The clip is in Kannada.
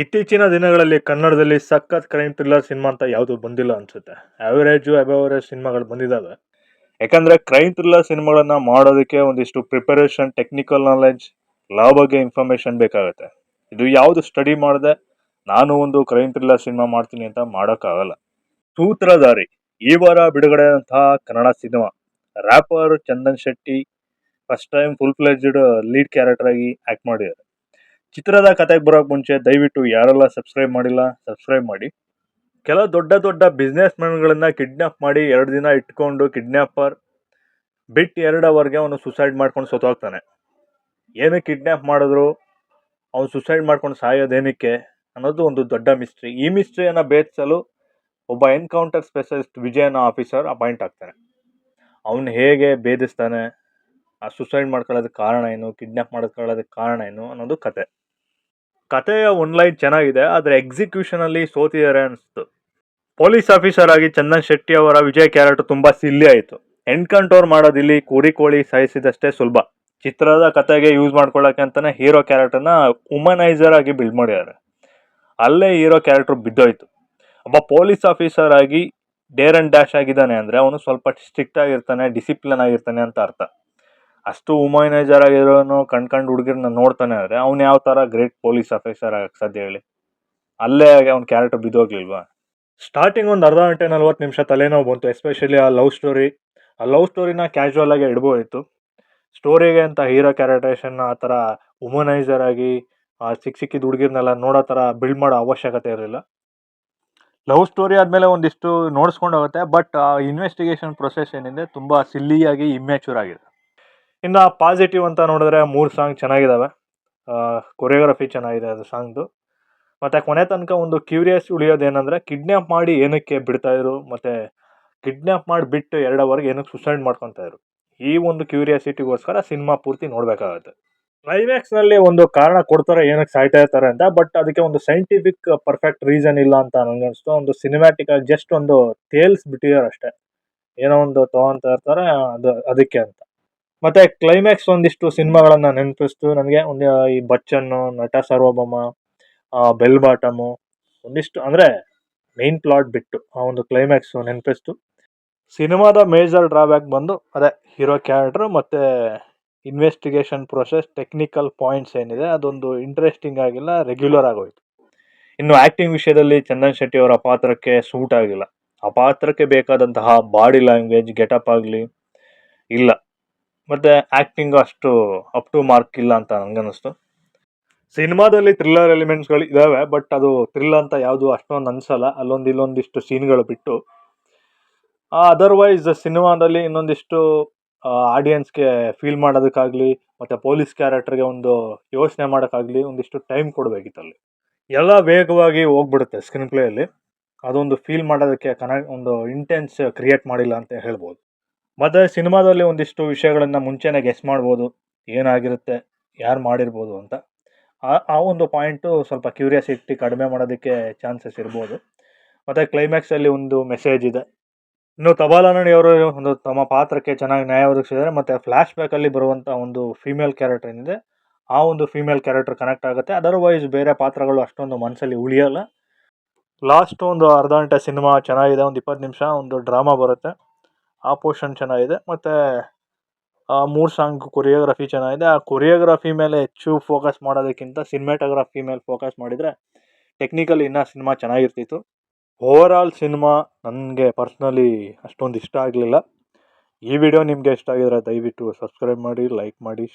ಇತ್ತೀಚಿನ ದಿನಗಳಲ್ಲಿ ಕನ್ನಡದಲ್ಲಿ ಸಖತ್ ಕ್ರೈಮ್ ಥ್ರಿಲ್ಲರ್ ಸಿನಿಮಾ ಅಂತ ಯಾವುದು ಬಂದಿಲ್ಲ ಅನ್ಸುತ್ತೆ. ಆವರೇಜ್ ಅಬವ್ ಅವರೇಜ್ ಸಿನಿಮಾಗಳು ಬಂದಿದ್ದಾವೆ. ಯಾಕಂದ್ರೆ ಕ್ರೈಮ್ ಥ್ರಿಲ್ಲರ್ ಸಿನಿಮಾಗಳನ್ನ ಮಾಡೋದಕ್ಕೆ ಒಂದಿಷ್ಟು ಪ್ರಿಪರೇಷನ್, ಟೆಕ್ನಿಕಲ್ ನಾಲೆಡ್ಜ್, ಲಾ ಬಗ್ಗೆ ಇನ್ಫಾರ್ಮೇಶನ್ ಬೇಕಾಗುತ್ತೆ. ಇದು ಯಾವುದು ಸ್ಟಡಿ ಮಾಡದೆ ನಾನು ಒಂದು ಕ್ರೈಮ್ ಥ್ರಿಲ್ಲರ್ ಸಿನಿಮಾ ಮಾಡ್ತೀನಿ ಅಂತ ಮಾಡೋಕ್ಕಾಗಲ್ಲ. ಸೂತ್ರಧಾರಿ ಈ ವಾರ ಬಿಡುಗಡೆ ಆದಂತಹ Kannada cinema. Wrapper Chandan Shetty first time full fledged lead character ಆಗಿ ಆಕ್ಟ್ ಮಾಡಿದ್ದಾರೆ. ಚಿತ್ರದ ಕತೆಗೆ ಬರೋಕ್ ಮುಂಚೆ ದಯವಿಟ್ಟು ಯಾರೆಲ್ಲ ಸಬ್ಸ್ಕ್ರೈಬ್ ಮಾಡಿಲ್ಲ ಸಬ್ಸ್ಕ್ರೈಬ್ ಮಾಡಿ. ಕೆಲವು ದೊಡ್ಡ ದೊಡ್ಡ ಬಿಸ್ನೆಸ್ ಮ್ಯಾನ್ಗಳನ್ನ ಕಿಡ್ನಾಪ್ ಮಾಡಿ 2 ದಿನ ಇಟ್ಕೊಂಡು ಕಿಡ್ನಾಪರ್ ಬಿಟ್ 2 ಅವರ್ಗೆ ಅವನು ಸುಸೈಡ್ ಮಾಡ್ಕೊಂಡು ಸತ್ತೋಗ್ತಾನೆ. ಏನಕ್ಕೆ ಕಿಡ್ನಾಪ್ ಮಾಡಿದ್ರು, ಅವನು ಸುಸೈಡ್ ಮಾಡ್ಕೊಂಡು ಸಾಯೋದೇನಕ್ಕೆ ಅನ್ನೋದು ಒಂದು ದೊಡ್ಡ ಮಿಸ್ಟ್ರಿ. ಈ ಮಿಸ್ಟ್ರಿಯನ್ನ ಭೇದಿಸಲು ಒಬ್ಬ ಎನ್ಕೌಂಟರ್ ಸ್ಪೆಷಲಿಸ್ಟ್ ವಿಜಯ್ ಅನ್ನೋ ಆಫೀಸರ್ ಅಪಾಯಿಂಟ್ ಆಗ್ತಾನೆ. ಅವನು ಹೇಗೆ ಭೇದಿಸ್ತಾನೆ, ಆ ಸುಸೈಡ್ ಮಾಡ್ಕೊಳ್ಳೋದಕ್ಕೆ ಕಾರಣ ಏನು, ಕಿಡ್ನಾಪ್ ಮಾಡ್ಕೊಳ್ಳೋದಕ್ಕೆ ಕಾರಣ ಏನು ಅನ್ನೋದು ಕತೆಯ ಒನ್ಲೈನ್ ಚೆನ್ನಾಗಿದೆ, ಆದರೆ ಎಕ್ಸಿಕ್ಯೂಷನ್ ಅಲ್ಲಿ ಸೋತಿದ್ದಾರೆ ಅನಿಸ್ತು. ಪೊಲೀಸ್ ಆಫೀಸರ್ ಆಗಿ ಚಂದನ್ ಶೆಟ್ಟಿ ಅವರ ವಿಜಯ್ ಕ್ಯಾರೆಕ್ಟರ್ ತುಂಬಾ ಸಿಲ್ಲಿ ಆಯಿತು. ಎನ್ಕೌಂಟರ್ ಮಾಡೋದಿಲ್ಲಿ ಕುರಿ ಕೋಳಿ ಸಾಯಿಸಿದಷ್ಟೇ ಸುಲಭ. ಚಿತ್ರದ ಕತೆಗೆ ಯೂಸ್ ಮಾಡ್ಕೊಳ್ಳೋಕೆ ಅಂತಾನೆ ಹೀರೋ ಕ್ಯಾರೆಕ್ಟರ್ನ ವುಮನೈಸರ್ ಆಗಿ ಬಿಲ್ಡ್ ಮಾಡಿದ್ದಾರೆ. ಅಲ್ಲೇ ಹೀರೋ ಕ್ಯಾರೆಕ್ಟರ್ ಬಿದ್ದೋಯ್ತು. ಒಬ್ಬ ಪೊಲೀಸ್ ಆಫೀಸರ್ ಆಗಿ ಡೇರ್ ಅಂಡ್ ಡ್ಯಾಶ್ ಆಗಿದ್ದಾನೆ ಅಂದ್ರೆ ಅವನು ಸ್ವಲ್ಪ ಸ್ಟ್ರಿಕ್ಟ್ ಆಗಿರ್ತಾನೆ, ಡಿಸಿಪ್ಲಿನ್ ಆಗಿರ್ತಾನೆ ಅಂತ ಅರ್ಥ. ಅಷ್ಟು ವುಮನೈಸರ್ ಆಗಿರೋನು ಕಣ್ಕಂಡು ಹುಡುಗಿರನ್ನ ನೋಡ್ತಾನೆ ಅಂದ್ರೆ ಅವ್ನು ಯಾವ ತರ ಗ್ರೇಟ್ ಪೊಲೀಸ್ ಆಫೀಸರ್ ಆಗಕ್ಕೆ ಸಾಧ್ಯ ಹೇಳಿ? ಅಲ್ಲೇ ಅವ್ನ ಕ್ಯಾರೆಕ್ಟರ್ ಬಿದ್ದೋಗ್ಲಿಲ್ವಾ? ಸ್ಟಾರ್ಟಿಂಗ್ ಒಂದು ಅರ್ಧ ಗಂಟೆ 40 ನಿಮಿಷ ತಲೆನೋವು ಬಂತು, ಎಸ್ಪೆಷಲಿ ಆ ಲವ್ ಸ್ಟೋರಿ. ಆ ಲವ್ ಸ್ಟೋರಿನ ಕ್ಯಾಶುವಲ್ ಆಗಿ ಇಡ್ಬೋದಿತ್ತು. ಸ್ಟೋರಿಗೆ ಅಂತ ಹೀರೋ ಕ್ಯಾರೆಕ್ಟರೇಷನ್ ಆ ಥರ ವುಮನೈಸರ್ ಆಗಿ ಸಿಕ್ಕಿದ ಹುಡುಗಿರ್ನೆಲ್ಲ ನೋಡೋ ಥರ ಬಿಲ್ಡ್ ಮಾಡೋ ಅವಶ್ಯಕತೆ ಇರಲಿಲ್ಲ. ಲವ್ ಸ್ಟೋರಿ ಆದಮೇಲೆ ಒಂದಿಷ್ಟು ನೋಡಿಸ್ಕೊಂಡು ಹೋಗುತ್ತೆ, ಬಟ್ ಆ ಇನ್ವೆಸ್ಟಿಗೇಷನ್ ಪ್ರೊಸೆಸ್ ಏನಿದೆ ತುಂಬ ಸಿಲ್ಲಿಯಾಗಿ ಇಮ್ಯಾಚೂರ್ ಆಗಿದೆ. ಇನ್ನು ಪಾಸಿಟಿವ್ ಅಂತ ನೋಡಿದ್ರೆ 3 ಸಾಂಗ್ ಚೆನ್ನಾಗಿದ್ದಾವೆ. ಕೊರಿಯೋಗ್ರಫಿ ಚೆನ್ನಾಗಿದೆ ಅದು ಸಾಂಗ್ದು. ಮತ್ತು ಕೊನೆ ತನಕ ಒಂದು ಕ್ಯೂರಿಯಸ್ ಉಳಿಯೋದೇನೆಂದರೆ ಕಿಡ್ನ್ಯಾಪ್ ಮಾಡಿ ಏನಕ್ಕೆ ಬಿಡ್ತಾಯಿದ್ರು, ಮತ್ತು ಕಿಡ್ನ್ಯಾಪ್ ಮಾಡಿ ಬಿಟ್ಟು 2 ಅವರ್ಗೆ ಏನಕ್ಕೆ ಸುಸೈಡ್ ಮಾಡ್ಕೊತಾಯಿದ್ರು. ಈ ಒಂದು ಕ್ಯೂರಿಯಾಸಿಟಿಗೋಸ್ಕರ ಸಿನಿಮಾ ಪೂರ್ತಿ ನೋಡಬೇಕಾಗುತ್ತೆ. ಕ್ಲೈಮ್ಯಾಕ್ಸ್ನಲ್ಲಿ ಒಂದು ಕಾರಣ ಕೊಡ್ತಾರೆ ಏನಕ್ಕೆ ಸಾಯ್ತಾ ಇರ್ತಾರೆ ಅಂತ, ಬಟ್ ಅದಕ್ಕೆ ಒಂದು ಸೈಂಟಿಫಿಕ್ ಪರ್ಫೆಕ್ಟ್ ರೀಸನ್ ಇಲ್ಲ ಅಂತ ನನಗನ್ನಿಸ್ತು. ಒಂದು ಸಿನಿಮ್ಯಾಟಿಕ್ ಆಗಿ ಜಸ್ಟ್ ಒಂದು ತೇಲ್ಸ್ಬಿಟ್ಟಿದ್ದಾರೆ ಅಷ್ಟೇ, ಏನೋ ಒಂದು ತೊಗೊಂತ ಇರ್ತಾರೆ ಅದಕ್ಕೆ ಅಂತ. ಮತ್ತೆ ಕ್ಲೈಮ್ಯಾಕ್ಸ್ ಒಂದಿಷ್ಟು ಸಿನಿಮಾಗಳನ್ನ ನೆನಪಿಸ್ತು ನನಗೆ. ಒಂದು ಈ ಬಚ್ಚನ್ನು, ನಟ ಸಾರ್ವಭೌಮ, ಬೆಲ್ ಬಾಟಮು, ಒಂದಿಷ್ಟು ಅಂದರೆ ಮೈನ್ ಪ್ಲಾಟ್ ಬಿಟ್ಟು ಆ ಒಂದು ಕ್ಲೈಮ್ಯಾಕ್ಸ್ ನೆನಪಿಸ್ತು. ಸಿನಿಮಾದ ಮೇಜರ್ ಡ್ರಾಬ್ಯಾಕ್ ಬಂದು ಅದೇ ಹೀರೋ ಕ್ಯಾರೆಕ್ಟರ್ ಮತ್ತು ಇನ್ವೆಸ್ಟಿಗೇಷನ್ ಪ್ರೊಸೆಸ್, ಟೆಕ್ನಿಕಲ್ ಪಾಯಿಂಟ್ಸ್ ಏನಿದೆ ಅದೊಂದು ಇಂಟ್ರೆಸ್ಟಿಂಗ್ ಆಗಿಲ್ಲ, ರೆಗ್ಯುಲರ್ ಆಗೋಯ್ತು. ಇನ್ನು ಆ್ಯಕ್ಟಿಂಗ್ ವಿಷಯದಲ್ಲಿ ಚಂದನ್ ಶೆಟ್ಟಿ ಅವರ ಪಾತ್ರಕ್ಕೆ ಸೂಟ್ ಆಗಿಲ್ಲ. ಆ ಪಾತ್ರಕ್ಕೆ ಬೇಕಾದಂತಹ ಬಾಡಿ ಲ್ಯಾಂಗ್ವೇಜ್, ಗೆಟಪ್ ಆಗಲಿ ಇಲ್ಲ, ಮತ್ತು ಆ್ಯಕ್ಟಿಂಗ್ ಅಷ್ಟು ಅಪ್ ಟು ಮಾರ್ಕ್ ಇಲ್ಲ ಅಂತ ನನಗನ್ನಿಸ್ತು. ಸಿನಿಮಾದಲ್ಲಿ ಥ್ರಿಲ್ಲರ್ ಎಲಿಮೆಂಟ್ಸ್ಗಳು ಇದ್ದಾವೆ, ಬಟ್ ಅದು ಥ್ರಿಲ್ ಅಂತ ಯಾವುದು ಅಷ್ಟೊಂದು ಅನಿಸಲ್ಲ, ಇಲ್ಲೊಂದಿಷ್ಟು ಸೀನ್ಗಳು ಬಿಟ್ಟು. ಅದರ್ವೈಸ್ ಸಿನಿಮಾದಲ್ಲಿ ಇನ್ನೊಂದಿಷ್ಟು ಆಡಿಯನ್ಸ್ಗೆ ಫೀಲ್ ಮಾಡೋದಕ್ಕಾಗಲಿ ಮತ್ತು ಪೊಲೀಸ್ ಕ್ಯಾರೆಕ್ಟರ್ಗೆ ಒಂದು ಯೋಚನೆ ಮಾಡೋಕ್ಕಾಗಲಿ ಒಂದಿಷ್ಟು ಟೈಮ್ ಕೊಡಬೇಕಿತ್ತಲ್ಲಿ. ಎಲ್ಲ ವೇಗವಾಗಿ ಹೋಗ್ಬಿಡುತ್ತೆ ಸ್ಕ್ರೀನ್ ಪ್ಲೇಯಲ್ಲಿ, ಅದೊಂದು ಫೀಲ್ ಮಾಡೋದಕ್ಕೆ ಒಂದು ಇಂಟೆನ್ಸ್ ಕ್ರಿಯೇಟ್ ಮಾಡಿಲ್ಲ ಅಂತ ಹೇಳ್ಬೋದು. ಮತ್ತು ಸಿನಿಮಾದಲ್ಲಿ ಒಂದಿಷ್ಟು ವಿಷಯಗಳನ್ನು ಮುಂಚೆನೇ ಗೆಸ್ ಮಾಡ್ಬೋದು, ಏನಾಗಿರುತ್ತೆ, ಯಾರು ಮಾಡಿರ್ಬೋದು ಅಂತ. ಆ ಒಂದು ಪಾಯಿಂಟು ಸ್ವಲ್ಪ ಕ್ಯೂರಿಯಾಸಿಟಿ ಕಡಿಮೆ ಮಾಡೋದಕ್ಕೆ ಚಾನ್ಸಸ್ ಇರ್ಬೋದು. ಮತ್ತು ಕ್ಲೈಮ್ಯಾಕ್ಸಲ್ಲಿ ಒಂದು ಮೆಸೇಜ್ ಇದೆ. ಇನ್ನು ತಬಾಲನಡಿ ಅವರು ಒಂದು ತಮ್ಮ ಪಾತ್ರಕ್ಕೆ ಚೆನ್ನಾಗಿ ನ್ಯಾಯ ಒದಗಿಸಿದ್ದಾರೆ. ಮತ್ತು ಫ್ಲ್ಯಾಶ್ ಬ್ಯಾಕಲ್ಲಿ ಬರುವಂಥ ಒಂದು ಫೀಮೇಲ್ ಕ್ಯಾರೆಕ್ಟರ್ ಏನಿದೆ, ಆ ಒಂದು ಫೀಮೇಲ್ ಕ್ಯಾರೆಕ್ಟರ್ ಕನೆಕ್ಟ್ ಆಗುತ್ತೆ. ಅದರ್ವೈಸ್ ಬೇರೆ ಪಾತ್ರಗಳು ಅಷ್ಟೊಂದು ಮನಸ್ಸಲ್ಲಿ ಉಳಿಯೋಲ್ಲ. ಲಾಸ್ಟ್ ಒಂದು ಅರ್ಧ ಗಂಟೆ ಸಿನಿಮಾ ಚೆನ್ನಾಗಿದೆ, ಒಂದು 20 ನಿಮಿಷ ಒಂದು ಡ್ರಾಮಾ ಬರುತ್ತೆ, ಆ ಪೋರ್ಷನ್ ಚೆನ್ನಾಗಿದೆ. ಮತ್ತು 3 ಸಾಂಗ್ ಕೊರಿಯೋಗ್ರಫಿ ಚೆನ್ನಾಗಿದೆ. ಆ ಕೊರಿಯೋಗ್ರಫಿ ಮೇಲೆ ಹೆಚ್ಚು ಫೋಕಸ್ ಮಾಡೋದಕ್ಕಿಂತ ಸಿನಿಮಾಟೋಗ್ರಫಿ ಮೇಲೆ ಫೋಕಸ್ ಮಾಡಿದರೆ ಟೆಕ್ನಿಕಲಿ ಇನ್ನೂ ಸಿನಿಮಾ ಚೆನ್ನಾಗಿರ್ತಿತ್ತು. ಓವರಾಲ್ ಸಿನಿಮಾ ನನಗೆ ಪರ್ಸ್ನಲಿ ಅಷ್ಟೊಂದು ಇಷ್ಟ ಆಗಲಿಲ್ಲ. ಈ ವಿಡಿಯೋ ನಿಮಗೆ ಇಷ್ಟ ಆಗಿದ್ರೆ ದಯವಿಟ್ಟು ಸಬ್ಸ್ಕ್ರೈಬ್ ಮಾಡಿ, ಲೈಕ್ ಮಾಡಿ.